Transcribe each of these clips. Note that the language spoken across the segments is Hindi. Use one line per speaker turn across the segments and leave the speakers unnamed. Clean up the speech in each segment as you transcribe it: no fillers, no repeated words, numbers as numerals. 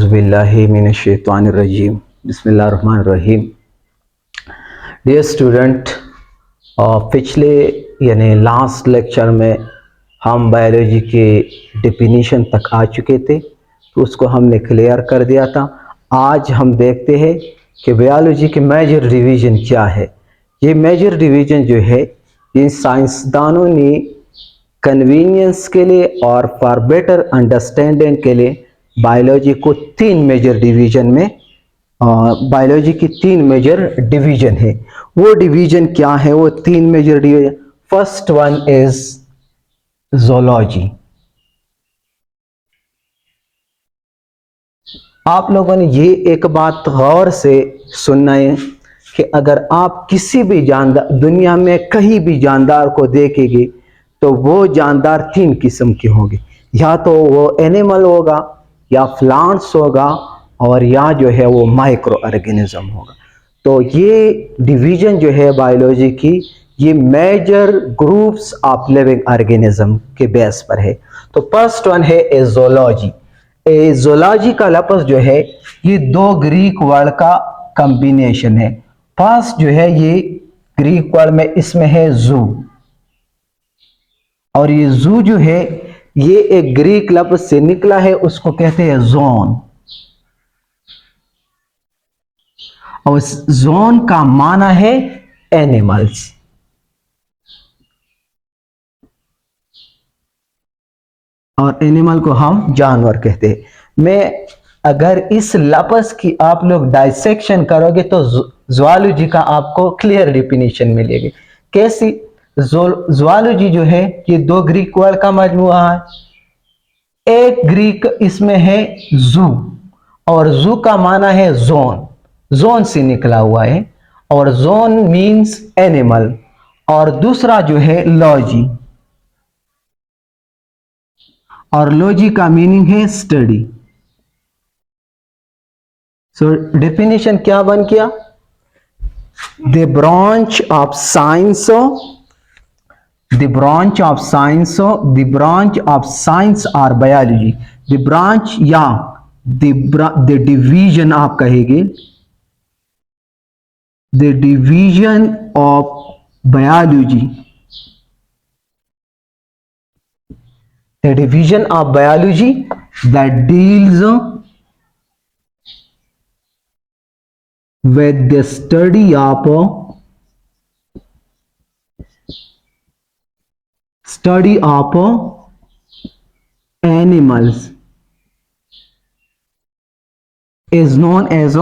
औज़ुबिल्लाहि मिनश्शैतानिर्रजीम बिस्मिल्लाहिर्रहमानिर्रहीम। डियर स्टूडेंट, पिछले यानी लास्ट लेक्चर में हम बायोलॉजी के डेफिनेशन तक आ चुके थे, तो उसको हमने क्लियर कर दिया था। आज हम देखते हैं कि बायोलॉजी के मेजर डिवीज़न क्या है। ये मेजर डिवीज़न जो है, इन साइंसदानों ने कन्वीनियंस के लिए और फॉर बेटर अंडरस्टैंडिंग के लिए बायोलॉजी को तीन मेजर डिवीज़न में बायोलॉजी की तीन मेजर डिवीज़न है। वो डिवीज़न क्या है? वो तीन major division, first one is zoology. आप लोगों ने ये एक बात गौर से सुनना है कि अगर आप किसी भी जानदार, दुनिया में कहीं भी जानदार को देखेंगे तो वो जानदार तीन किस्म के होंगे। या तो वो एनिमल होगा, या प्लांट्स होगा, और या जो है वो माइक्रो ऑर्गेनिज्म होगा। तो ये डिवीज़न जो है बायोलॉजी की, ये major groups of living organism के बेस पर है। तो फर्स्ट वन है ज़ूलॉजी। ज़ूलॉजी का लफ्ज़ जो है, ये दो ग्रीक वर्ड का कॉम्बिनेशन है। फर्स्ट जो है ये ग्रीक वर्ड में इसमें है जू, और ये जू जो है ये एक ग्रीक लफ्ज़ से निकला है, उसको कहते हैं जोन। और जोन का माना है एनिमल्स। और एनिमल को हम जानवर कहते हैं। मैं अगर इस लफ्ज़ की आप लोग डाइसेक्शन करोगे तो ज़ूलॉजी का आपको क्लियर डेफिनेशन मिलेगी। कैसी? ज़ूलॉजी जो है ये दो ग्रीक वर्ड का मजमुआ है। एक ग्रीक इसमें है जू, और जू का माना है जोन, जोन से निकला हुआ है, और जोन मीन्स एनिमल। और दूसरा जो है लॉजी, और लॉजी का मीनिंग है स्टडी। सो डेफिनेशन क्या बन गया? The branch of science, the branch of science or biology, the branch या the division आप कहेंगे, the division of biology, the division of biology that deals with the study of animals is known as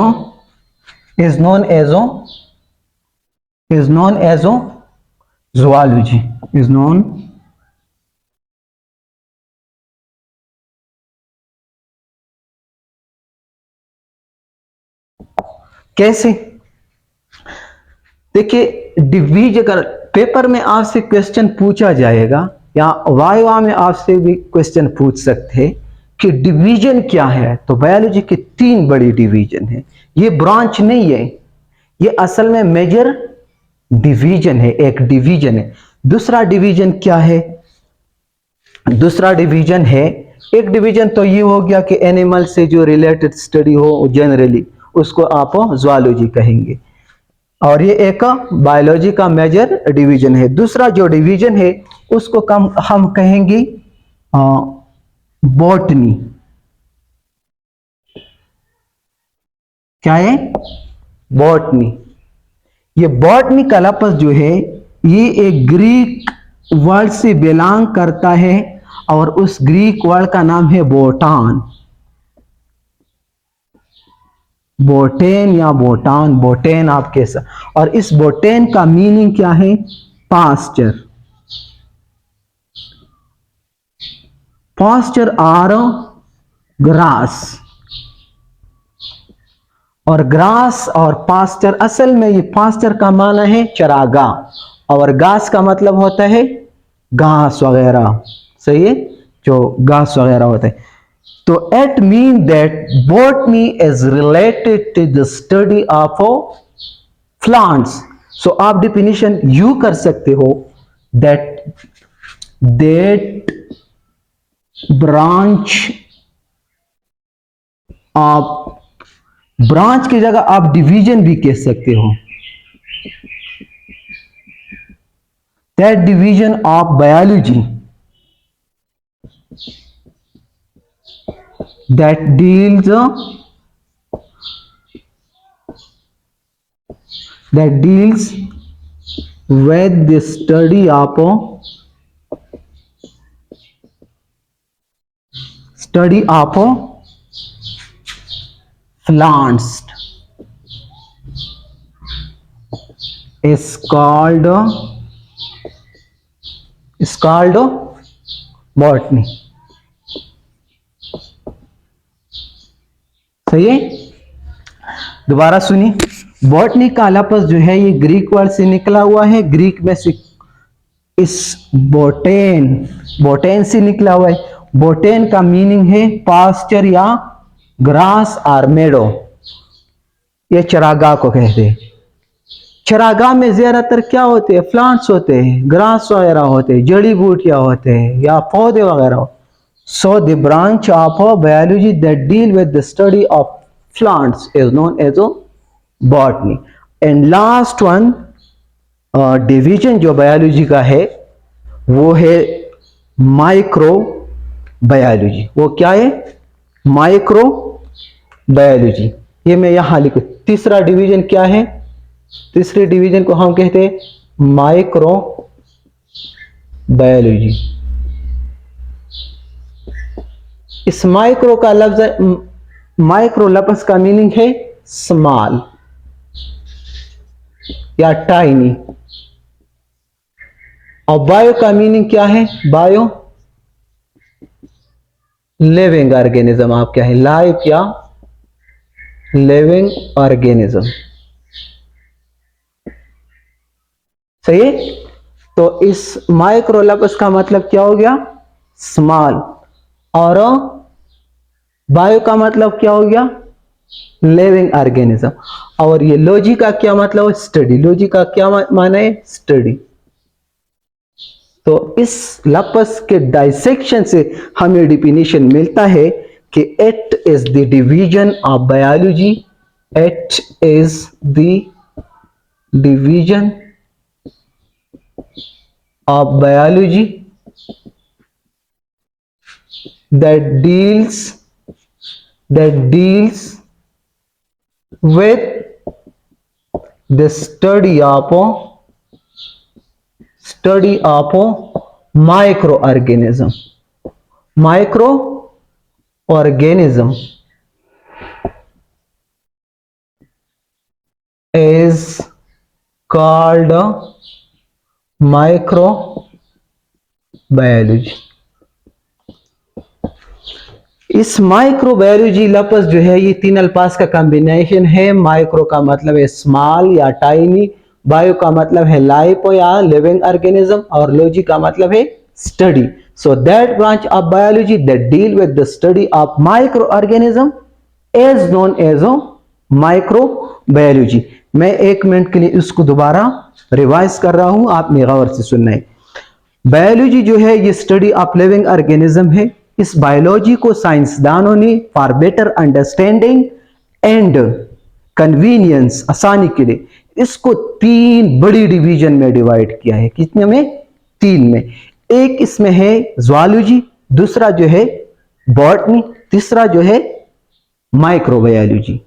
zoology, is known कैसे? देखिए, डिवीज अगर पेपर में आपसे क्वेश्चन पूछा जाएगा, या वाइवा में आपसे भी क्वेश्चन पूछ सकते हैं कि डिवीजन क्या है, तो बायोलॉजी की तीन बड़ी डिवीजन है। ये ब्रांच नहीं है, ये असल में मेजर डिवीजन है, एक डिवीजन है। दूसरा डिवीजन क्या है? दूसरा डिवीजन है, एक डिवीजन तो ये हो गया कि एनिमल से जो रिलेटेड स्टडी हो जनरली, उसको आप ज़ूलॉजी कहेंगे, और ये एक बायोलॉजी का मेजर डिवीजन है। दूसरा जो डिवीजन है उसको हम कहेंगे बॉटनी। क्या है? बॉटनी। ये बॉटनी का लफ्ज़ जो है ये एक ग्रीक वर्ड से बिलोंग करता है, और उस ग्रीक वर्ड का नाम है बोटान, बोटेन या बोटान, बोटेन आप कह सकते। और इस बोटेन का मीनिंग क्या है? पास्चर, पास्चर और ग्रास। और ग्रास और पास्चर, असल में ये पास्चर का माना है चरागाह, और घास का मतलब होता है घास वगैरह, सही है, जो घास वगैरह होता है। तो it means that botany is related to the study of plants. So आप definition यू कर सकते हो that branch आप ब्रांच की जगह आप डिवीजन भी कह सकते हो। That division of biology that deals with the study of plants is called botany। सही है? दोबारा सुनिए, बॉटनी का लफ्ज जो है ये ग्रीक वर्ड से निकला हुआ है। ग्रीक में से इस बोटेन से निकला हुआ है। बोटेन का मीनिंग है पास्चर या ग्रास और मेडो। ये चरागाह को कहते हैं। चरागाह में ज्यादातर क्या होते हैं? प्लांट्स होते हैं, ग्रास वगैरह होते हैं, जड़ी बूटियां होते हैं या पौधे वगैरह। So the branch of biology that deal with the study of plants is known as a botany। And last one division जो biology का है वो है माइक्रोबायोलॉजी। वो क्या है? माइक्रोबायोलॉजी। ये मैं यहां लिखूं। तीसरा डिवीजन क्या है? तीसरे डिवीजन को हम कहते हैं माइक्रोबायोलॉजी। इस माइक्रो का लफ्ज, माइक्रो लफ्ज का मीनिंग है स्मॉल या टाइनी। और बायो का मीनिंग क्या है? Bio living organism. आप क्या है? लाइफ या लिविंग ऑर्गेनिज्म। सही है? तो इस माइक्रो लफ्ज का मतलब क्या हो गया? स्मॉल। और बायो का मतलब क्या हो गया? Living organism. और ये लॉजी का क्या मतलब है? स्टडी। लॉजी का क्या माना है? स्टडी। तो इस लफ्ज के डाइसेक्शन से हमें डिफिनेशन मिलता है कि it is the division of biology. It is the division of biology that deals with the study of microorganism। Microorganism is called microbiology। इस माइक्रोबायोलॉजी लफ्ज जो है ये तीन अल्फाज का कॉम्बिनेशन है। माइक्रो का मतलब है स्मॉल या टाइनी, बायो का मतलब है लाइफ या लिविंग ऑर्गेनिज्म, और लॉजी का मतलब है study. So that branch of biology that deal with the study of microorganism is known as microbiology. मैं 1 मिनट के लिए इसको दोबारा रिवाइज कर रहा हूं, आपने गौर से सुनना है। बायोलॉजी जो है ये स्टडी ऑफ लिविंग ऑर्गेनिज्म है। इस बायोलॉजी को साइंसदानों ने for better understanding and convenience, आसानी के लिए इसको 3 बड़ी डिवीजन में डिवाइड किया है। कितने में? 3 में। एक इसमें है ज़ूलॉजी, दूसरा जो है बॉटनी, तीसरा जो है माइक्रोबायोलॉजी।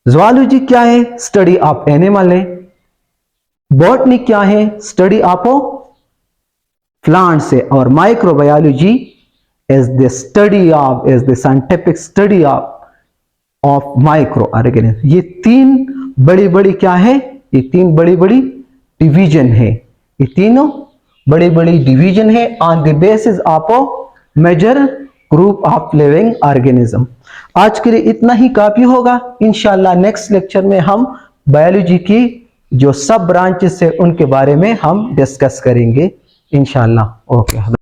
ज़ूलॉजी क्या है? स्टडी ऑफ एनिमल है। बॉटनी क्या है? स्टडी ऑफ प्लांट्स है। और microbiology is the scientific study of microorganisms। ये 3 बड़ी क्या है? ये 3 बड़ी डिवीजन है। ये तीनों बड़ी डिवीजन है on the basis of major group of living organism. आज के लिए इतना ही काफी होगा। इंशाल्लाह नेक्स्ट लेक्चर में हम बायोलॉजी की जो सब ब्रांचेस है उनके बारे में हम डिस्कस करेंगे इंशाल्लाह। ओके।